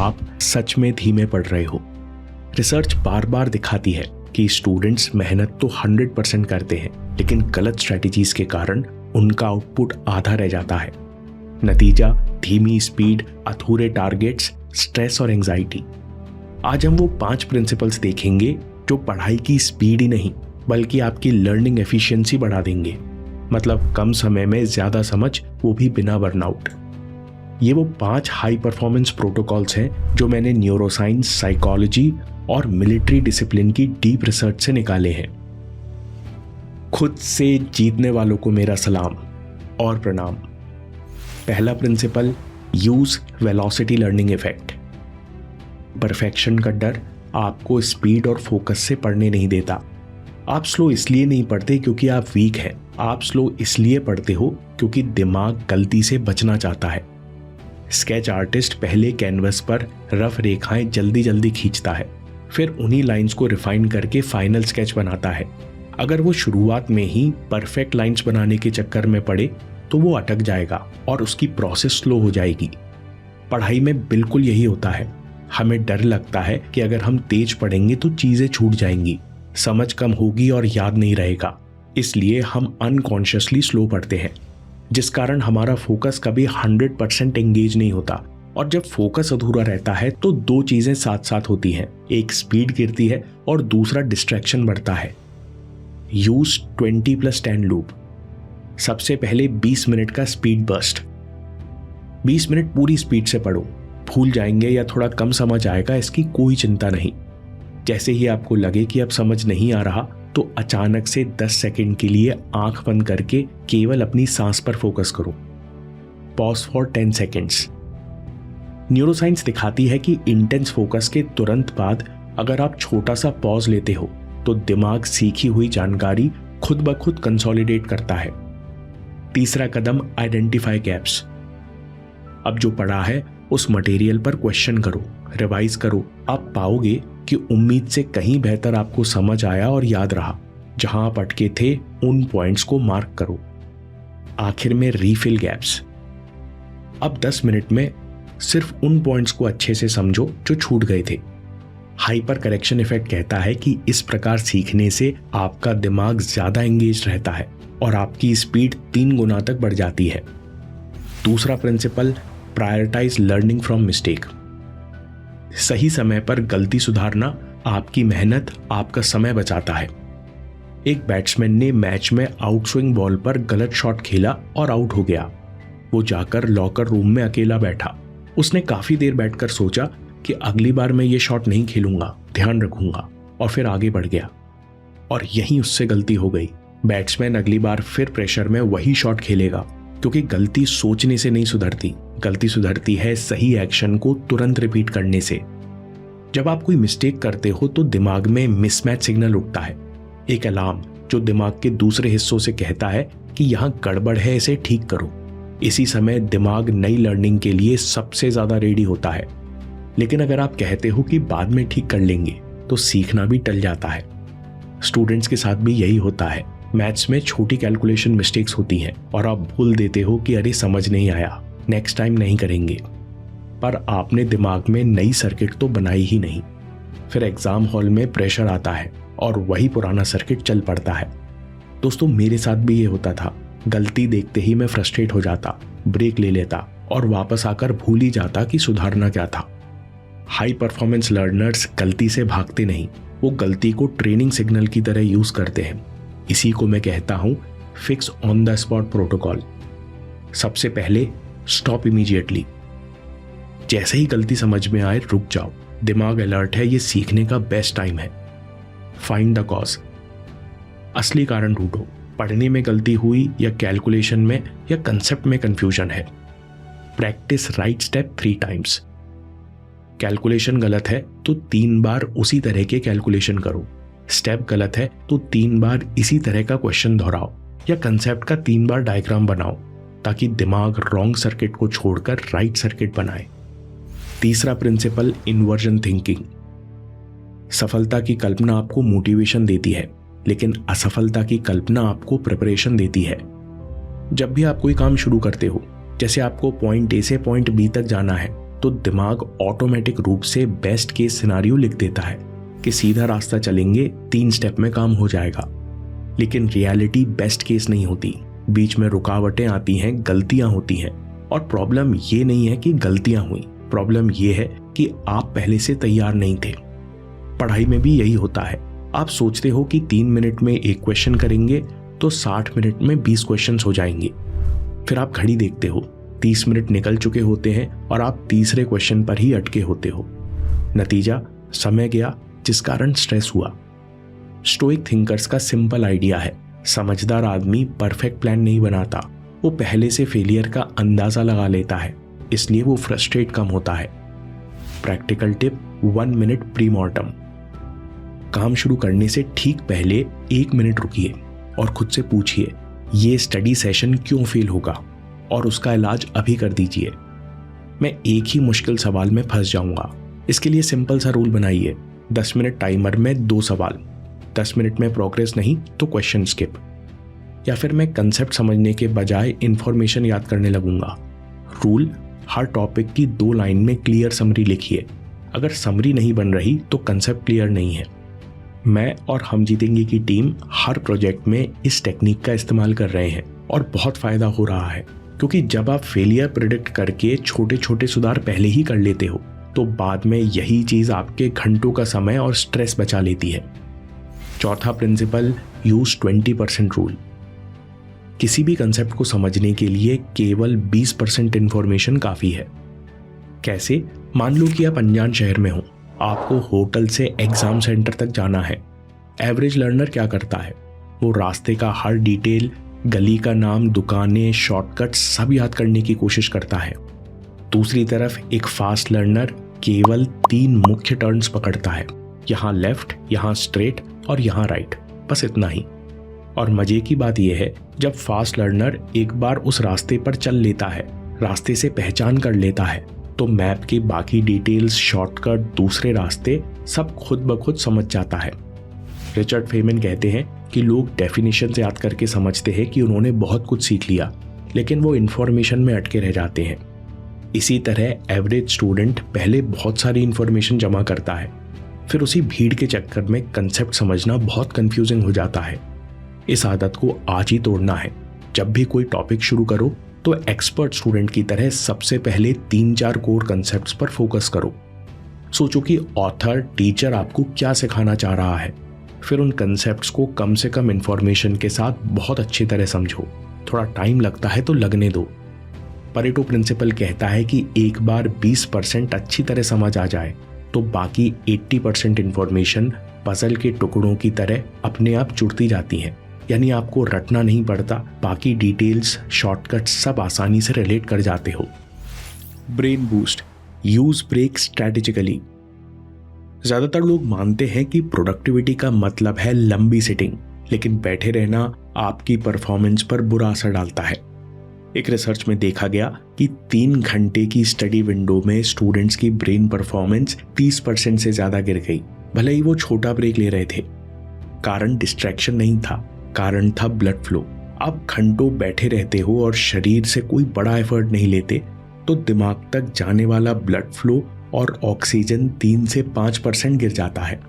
आप सच में धीमे पढ़ रहे हो। रिसर्च बार बार दिखाती है कि स्टूडेंट्स मेहनत तो 100% करते हैं, लेकिन गलत स्ट्रेटजीज के कारण उनका आउटपुट आधा रह जाता है। नतीजा धीमी स्पीड, अधूरे टारगेट्स, स्ट्रेस और एंजाइटी। आज हम वो 5 प्रिंसिपल्स देखेंगे जो पढ़ाई की स्पीड ही नहीं बल्कि आपकी लर्निंग एफिशिएंसी बढ़ा देंगे। मतलब कम समय में ज्यादा समझ, वो भी बिना बर्नआउट। ये वो 5 हाई परफॉर्मेंस प्रोटोकॉल्स हैं जो मैंने न्यूरोसाइंस, साइकोलॉजी और मिलिट्री डिसिप्लिन की डीप रिसर्च से निकाले हैं। खुद से जीतने वालों को मेरा सलाम और प्रणाम। पहला principle, use velocity learning effect. Perfection का डर आपको स्पीड और फोकस से पढ़ने नहीं देता। आप स्लो इसलिए नहीं पढ़ते क्योंकि आप वीक हैं, आप स्लो इसलिए पढ़ते हो क्योंकि दिमाग गलती से बचना चाहता है। स्केच आर्टिस्ट पहले कैनवस पर रफ रेखाएं जल्दी जल्दी खींचता है, फिर उन्हीं लाइंस को रिफाइन करके फाइनल स्केच बनाता है। अगर वो शुरुआत में ही परफेक्ट लाइंस बनाने के चक्कर में पड़े तो वो अटक जाएगा और उसकी प्रोसेस स्लो हो जाएगी। पढ़ाई में बिल्कुल यही होता है। हमें डर लगता है कि अगर हम तेज पढ़ेंगे तो चीजें छूट जाएंगी, समझ कम होगी और याद नहीं रहेगा। इसलिए हम अनकॉन्शियसली स्लो पढ़ते हैं, जिस कारण हमारा फोकस कभी 100% एंगेज नहीं होता। और जब फोकस अधूरा रहता है तो 2 चीजें साथ साथ होती हैं, एक स्पीड गिरती है और दूसरा डिस्ट्रैक्शन बढ़ता है। Use 20+10 loop. सबसे पहले 20 मिनट का स्पीड बर्स्ट। 20 मिनट पूरी स्पीड से पढ़ो। भूल जाएंगे या थोड़ा कम समझ आएगा, इसकी कोई चिंता नहीं। जैसे ही आपको लगे कि अब समझ नहीं आ रहा तो अचानक से 10 सेकंड के लिए आंख बंद करके केवल अपनी सांस पर फोकस करो। Pause for 10 seconds. न्यूरोसाइंस दिखाती है कि इंटेंस फोकस के तुरंत बाद अगर आप छोटा सा पॉज लेते हो तो दिमाग सीखी हुई जानकारी खुद ब खुद कंसोलिडेट करता है। तीसरा कदम, आइडेंटिफाई गैप्स। अब जो पढ़ा है उस मटेरियल पर क्वेश्चन करो, रिवाइज करो। आप पाओगे कि उम्मीद से कहीं बेहतर आपको समझ आया और याद रहा। जहां आप अटके थे उन पॉइंट्स को मार्क करो। आखिर में रीफिल गैप्स। अब 10 मिनट में सिर्फ उन पॉइंट्स को अच्छे से समझो जो छूट गए थे। हाइपर करेक्शन इफेक्ट कहता है कि इस प्रकार सीखने से आपका दिमाग ज्यादा एंगेज रहता है और आपकी स्पीड 3 गुना तक बढ़ जाती है। दूसरा principle, prioritize learning from mistake. सही समय पर गलती सुधारना आपकी मेहनत, आपका समय बचाता है। एक बैट्समैन ने मैच में आउटस्विंग बॉल पर गलत शॉट खेला और आउट हो गया। वो जाकर लॉकर रूम में अकेला बैठा। उसने काफी देर बैठकर सोचा कि अगली बार मैं ये शॉट नहीं खेलूंगा, ध्यान रखूंगा, और फिर आगे बढ़ गया। और यहीं उससे गलती हो गई। बैट्समैन अगली बार फिर प्रेशर में वही शॉट खेलेगा, क्योंकि गलती सोचने से नहीं सुधरती, गलती सुधरती है सही एक्शन को तुरंत रिपीट करने से। जब आप कोई मिस्टेक करते हो तो दिमाग में मिसमैच सिग्नल उठता है, एक अलार्म जो दिमाग के दूसरे हिस्सों से कहता है कि यहां गड़बड़ है, इसे ठीक करो। इसी समय दिमाग नई लर्निंग के लिए सबसे ज्यादा रेडी होता है। लेकिन अगर आप कहते हो कि बाद में ठीक कर लेंगे तो सीखना भी टल जाता है। स्टूडेंट्स के साथ भी यही होता है। मैथ्स में छोटी कैलकुलेशन मिस्टेक्स होती हैं और आप भूल देते हो कि अरे समझ नहीं आया, नेक्स्ट टाइम नहीं करेंगे। पर आपने दिमाग में नई सर्किट तो बनाई ही नहीं। फिर एग्जाम हॉल में प्रेशर आता है और वही पुराना सर्किट चल पड़ता है। दोस्तों, मेरे साथ भी ये होता था। गलती देखते ही मैं फ्रस्ट्रेट हो जाता, ब्रेक ले लेता और वापस आकर भूल ही जाता कि सुधारना क्या था। हाई परफॉर्मेंस लर्नर्स गलती से भागते नहीं, वो गलती को ट्रेनिंग सिग्नल की तरह यूज करते हैं। इसी को मैं कहता हूं fix on the spot protocol. सबसे पहले, स्टॉप इमीडिएटली। जैसे ही गलती समझ में आए रुक जाओ। दिमाग अलर्ट है, ये सीखने का बेस्ट टाइम है। Find the cause. असली कारण ढूंढो। पढ़ने में गलती हुई या कैलकुलेशन में या कंसेप्ट में कंफ्यूजन है। Practice right step 3 times. Calculation गलत है तो 3 बार उसी तरह के कैलकुलेशन करो। स्टेप गलत है तो 3 बार इसी तरह का क्वेश्चन दोहराओ या कंसेप्ट का 3 बार डायग्राम बनाओ, ताकि दिमाग रॉन्ग सर्किट को छोड़कर राइट सर्किट बनाए। तीसरा प्रिंसिपल, इन्वर्जन थिंकिंग। सफलता की कल्पना आपको मोटिवेशन देती है, लेकिन असफलता की कल्पना आपको प्रिपरेशन देती है। जब भी आप कोई काम शुरू करते हो, जैसे आपको पॉइंट ए से पॉइंट बी तक जाना है, तो दिमाग ऑटोमेटिक रूप से बेस्ट केस सिनारियो लिख देता है कि सीधा रास्ता चलेंगे, 3 स्टेप में काम हो जाएगा। लेकिन रियलिटी बेस्ट केस नहीं होती, बीच में रुकावटें आती हैं, गलतियां होती हैं। और प्रॉब्लम ये नहीं है कि गलतियां हुई, प्रॉब्लम ये है कि आप पहले से तैयार नहीं थे। पढ़ाई में भी यही होता है। आप सोचते हो कि 3 मिनट में एक क्वेश्चन करेंगे तो 60 मिनट में 20 क्वेश्चन हो जाएंगे। फिर आप घड़ी देखते हो, 30 मिनट निकल चुके होते हैं और आप तीसरे क्वेश्चन पर ही अटके होते हो। नतीजा, समय गया, जिस कारण स्ट्रेस हुआ। स्टोइक थिंकर्स का सिंपल आइडिया है, समझदार आदमी परफेक्ट प्लान नहीं बनाता, वो पहले से फेलियर का अंदाजा लगा लेता है, इसलिए वो फ्रस्ट्रेट कम होता है। Practical tip, 1 minute pre mortem. काम शुरू करने से ठीक पहले 1 मिनट रुकिए और खुद से पूछिए, ये स्टडी सेशन क्यों फेल होगा, और उसका इलाज अभी कर दीजिए। मैं एक ही मुश्किल सवाल में फंस जाऊंगा। इसके लिए सिंपल सा रूल बनाइए, 10 मिनट टाइमर में 2 सवाल, 10 मिनट में प्रोग्रेस नहीं तो क्वेश्चन स्किप। या फिर मैं कंसेप्ट समझने के बजाय इंफॉर्मेशन याद करने लगूंगा। रूल, हर टॉपिक की 2 लाइन में क्लियर समरी लिखिए। अगर समरी नहीं बन रही तो कंसेप्ट क्लियर नहीं है। मैं और हम जीतेंगे की टीम हर प्रोजेक्ट में इस टेक्निक का इस्तेमाल कर रहे हैं और बहुत फायदा हो रहा है, क्योंकि जब आप फेलियर प्रेडिक्ट करके छोटे छोटे सुधार पहले ही कर लेते हो तो बाद में यही चीज आपके घंटों का समय और स्ट्रेस बचा लेती है। चौथा प्रिंसिपल, यूज 20% रूल। किसी भी कंसेप्ट को समझने के लिए केवल 20% इंफॉर्मेशन काफी है। कैसे? मान लो कि आप अनजान शहर में हो, आपको होटल से एग्जाम सेंटर तक जाना है। एवरेज लर्नर क्या करता है? वो रास्ते का हर डिटेल, गली का नाम, दुकानें, शॉर्टकट सब याद करने की कोशिश करता है। दूसरी तरफ एक फास्ट लर्नर केवल 3 मुख्य टर्न्स पकड़ता है, यहाँ लेफ्ट, यहाँ स्ट्रेट और यहाँ राइट, बस इतना ही। और मजे की बात यह है, जब फास्ट लर्नर एक बार उस रास्ते पर चल लेता है, रास्ते से पहचान कर लेता है, तो मैप की बाकी डिटेल्स, शॉर्टकट, दूसरे रास्ते सब खुद ब खुद समझ जाता है। रिचर्ड फेमन कहते हैं कि लोग डेफिनेशन से याद करके समझते हैं कि उन्होंने बहुत कुछ सीख लिया, लेकिन वो इंफॉर्मेशन में अटके रह जाते हैं। इसी तरह एवरेज स्टूडेंट पहले बहुत सारी इंफॉर्मेशन जमा करता है, फिर उसी भीड़ के चक्कर में कंसेप्ट समझना बहुत कंफ्यूजिंग हो जाता है। इस आदत को आज ही तोड़ना है। जब भी कोई टॉपिक शुरू करो तो एक्सपर्ट स्टूडेंट की तरह सबसे पहले 3-4 कोर कंसेप्ट्स पर फोकस करो। सोचो कि ऑथर, टीचर आपको क्या सिखाना चाह रहा है, फिर उन कंसेप्ट्स को कम से कम इंफॉर्मेशन के साथ बहुत अच्छी तरह समझो। थोड़ा टाइम लगता है तो लगने दो। परेटो प्रिंसिपल कहता है कि एक बार 20% अच्छी तरह समझ आ जाए तो बाकी 80% इंफॉर्मेशन पजल के टुकड़ों की तरह अपने आप जुड़ती जाती हैं। यानी आपको रटना नहीं पड़ता, बाकी डिटेल्स, शॉर्टकट सब आसानी से रिलेट कर जाते हो। Brain boost, use break strategically. ज्यादातर लोग मानते हैं कि प्रोडक्टिविटी का मतलब है लंबी सिटिंग, लेकिन बैठे रहना आपकी परफॉर्मेंस पर बुरा असर डालता है। एक रिसर्च में देखा गया कि 3 घंटे की स्टडी विंडो में स्टूडेंट्स की ब्रेन परफॉर्मेंस 30% से ज्यादा गिर गई, भले ही वो छोटा ब्रेक ले रहे थे। कारण डिस्ट्रैक्शन नहीं था, कारण था ब्लड फ्लो। आप घंटों बैठे रहते हो और शरीर से कोई बड़ा एफर्ट नहीं लेते तो दिमाग तक जाने वाला ब्लड फ्लो और ऑक्सीजन 3 से 5% गिर जाता है।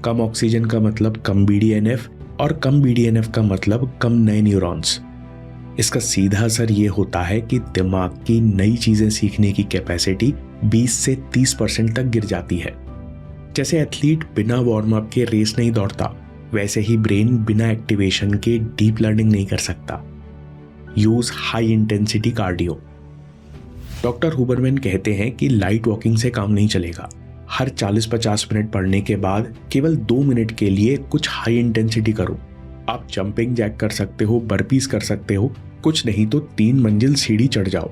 कम ऑक्सीजन का मतलब कम BDNF और कम BDNF का मतलब कम नए न्यूरॉन्स। इसका सीधा असर ये होता है कि दिमाग की नई चीजें सीखने की कैपेसिटी 20 से 30% तक गिर जाती है। जैसे एथलीट बिना वार्म अप के रेस नहीं दौड़ता, वैसे ही ब्रेन बिना एक्टिवेशन के डीप लर्निंग नहीं कर सकता। Use high intensity cardio. Doctor Huberman कहते हैं कि लाइट वॉकिंग से काम नहीं चलेगा। हर 40-50 मिनट पढ़ने के बाद केवल 2 मिनट के लिए कुछ हाई इंटेंसिटी करो। आप जंपिंग जैक कर सकते हो, बर्पीज कर सकते हो, कुछ नहीं तो 3 मंजिल सीढ़ी चढ़ जाओ।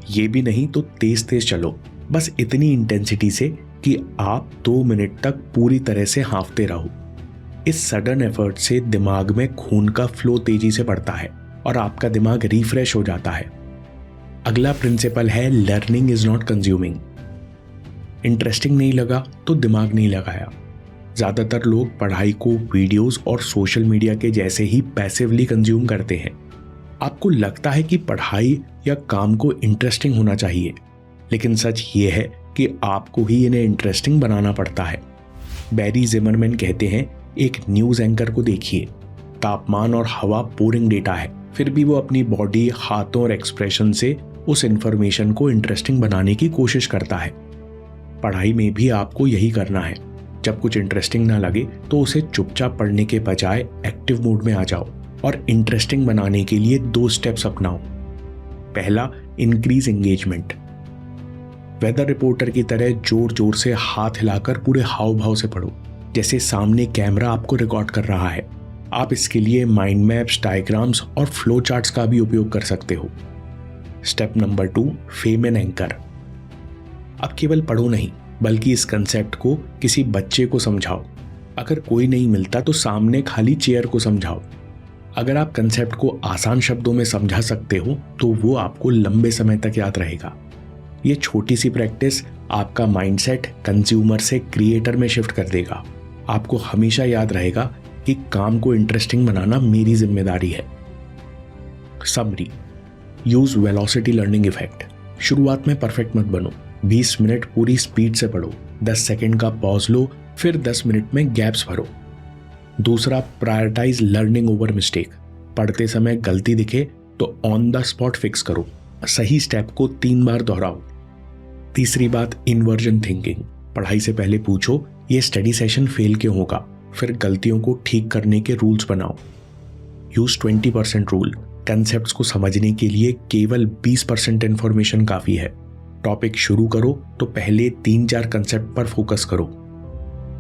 ये भी नहीं तो तेज तेज चलो, बस इतनी इंटेंसिटी से कि आप 2 मिनट तक पूरी तरह से हाँफते रहो। इस सडन एफर्ट से दिमाग में खून का फ्लो तेजी से बढ़ता है और आपका दिमाग रिफ्रेश हो जाता है। अगला प्रिंसिपल है learning is not consuming. Interesting नहीं लगा तो दिमाग नहीं लगाया। ज्यादातर लोग पढ़ाई को वीडियोस और सोशल मीडिया के जैसे ही पैसिवली कंज्यूम करते हैं। आपको लगता है कि पढ़ाई या काम को इंटरेस्टिंग होना चाहिए, लेकिन सच ये है कि आपको ही इन्हें इंटरेस्टिंग बनाना पड़ता है। बैरी जिमरमैन कहते हैं, एक न्यूज़ एंकर को देखिए, तापमान और हवा बोरिंग डेटा है, फिर भी वो अपनी बॉडी, हाथों और एक्सप्रेशन से उस इंफॉर्मेशन को इंटरेस्टिंग बनाने की कोशिश करता है। पढ़ाई में भी आपको यही करना है। जब कुछ इंटरेस्टिंग ना लगे तो उसे चुपचाप पढ़ने के बजाय एक्टिव मोड में आ जाओ और इंटरेस्टिंग बनाने के लिए 2 स्टेप्स अपनाओ। पहला, इंक्रीज एंगेजमेंट। वेदर रिपोर्टर की तरह जोर जोर से हाथ हिलाकर पूरे हाव भाव से पढ़ो, जैसे सामने कैमरा आपको रिकॉर्ड कर रहा है। आप इसके लिए माइंड मैप्स, डायग्राम्स और फ्लो चार्ट्स का भी उपयोग कर सकते हो। Step number 2, fame an anchor. अब केवल पढ़ो नहीं, बल्कि इस कंसेप्ट को किसी बच्चे को समझाओ। अगर कोई नहीं मिलता तो सामने खाली चेयर को समझाओ। अगर आप कंसेप्ट को आसान शब्दों में समझा सकते हो तो वो आपको लंबे समय तक याद रहेगा। ये छोटी सी प्रैक्टिस आपका माइंडसेट कंज्यूमर से क्रिएटर में शिफ्ट कर देगा। आपको हमेशा याद रहेगा कि काम को इंटरेस्टिंग बनाना मेरी जिम्मेदारी है। Summary, use velocity learning effect. शुरुआत में परफेक्ट मत बनो। 20 मिनट पूरी स्पीड से पढ़ो, 10 सेकंड का पॉज लो, फिर 10 मिनट में गैप्स भरो। दूसरा, प्रायोरिटाइज लर्निंग ओवर मिस्टेक। पढ़ते समय गलती दिखे तो ऑन द स्पॉट फिक्स करो, सही स्टेप को 3 बार दोहराओ। तीसरी बात, इन्वर्जन थिंकिंग। पढ़ाई से पहले पूछो, ये स्टडी सेशन फेल क्यों होगा, फिर गलतियों को ठीक करने के रूल्स बनाओ। Use 20% rule. कंसेप्ट्स को समझने के लिए केवल 20% इंफॉर्मेशन काफी है। टॉपिक शुरू करो तो पहले 3-4 कंसेप्ट पर फोकस करो।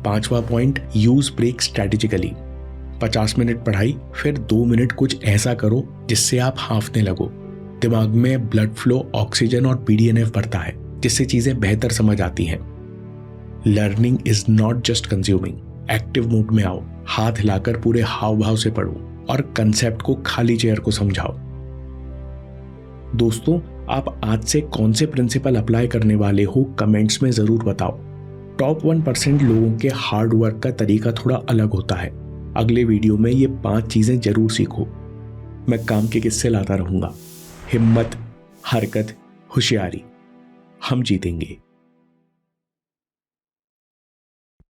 5वां point, use break strategically. 50 minute पढ़ाई, फिर 2 मिनट कुछ ऐसा करो जिससे आप हाँफने लगो। दिमाग में ब्लड फ्लो, ऑक्सीजन और BDNF बढ़ता है, जिससे चीजें बेहतर समझ आती हैं। Learning is not just consuming. Active mode में आओ, हाथ हिलाकर पूरे हाव भाव से पढ़ो और कंसेप्ट को खाली चेयर को समझाओ। दोस्तों, आप आज से कौन से प्रिंसिपल अप्लाई करने वाले हो, कमेंट्स में जरूर बताओ। टॉप 1% लोगों के हार्ड वर्क का तरीका थोड़ा अलग होता है। अगले वीडियो में ये 5 चीजें जरूर सीखो। मैं काम के किस्से लाता रहूंगा। हिम्मत, हरकत, होशियारी, हम जीतेंगे।